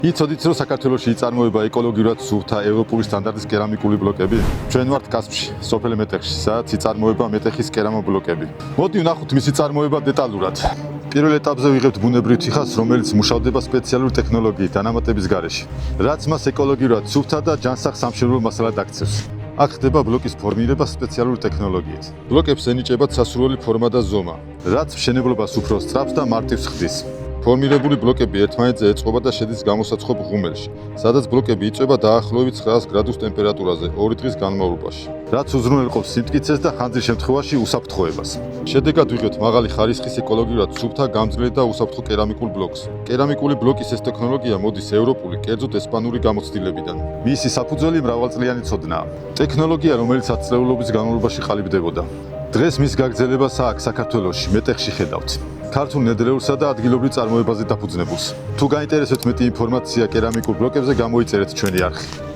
იცოდით, რომ საქართველოში იწარმოება ეკოლოგიურად სუფთა ევროპული სტანდარტის კერამიკული ბლოკები? ჩვენ ვართ კასპში, სოფელ მეტეხში, სადაც იწარმოება მეტეხის კერამობლოკები. მოდი ვნახოთ მისი წარმოება დეტალურად. პირველ ეტაპზე ვიღებთ ბუნებრივ თიხას, რომელიც მუშავდება სპეციალური ტექნოლოგიით დანამატების გარეშე, რაც მას ეკოლოგიურად სუფთა და ჯანსაღ სამშენებლო მასალად აქცევს. აქ ხდება ბლოკის ფორმირება სპეციალური ტექნოლოგიით. ბლოკებს ენიჭებათ სასურველი ფორმა და ზომა, რაც მშენებლობას უფრო სწრაფს და მარტივს ხდის. ფორმირებული ბლოკები ერთმანეთზე ეწყობა და შედის გამოსაცხობ ღუმელში, სადაც ბლოკები იწვება დაახლოებით 900 გრადუს ტემპერატურაზე 2 დღის განმავლობაში, რაც უზრუნველყოფს სიმტკიცეს და ხანძრის შემთხვევაში უსაფრთხოებას. შედეგად ვიღებთ მაღალი ხარისხის ეკოლოგიურად სუფთა, გამძლე და უსაფრთხო კერამიკულ ბლოკს. კერამიკული ბლოკის ეს ტექნოლოგია მოდის ევროპული, კერძოდ ესპანური გამოცდილებიდან. მისი საფუძველი მრავალწლიანი ცოდნაა. ტექნოლოგია, რომელიც 10 წლეულობის განმავლობაში ყალიბდებოდა. დღეს მის გაგრძელებას აქ საქართველოში, მეტეხში ხედავთ. ქართულ ნედლეულსა და ადგილობრივ წარმოებაზე დაფუძნებულს. თუ გაინტერესებთ მეტი ინფორმაცია კერამიკულ ბლოკებზე, გამოიწერეთ ჩვენი არხი.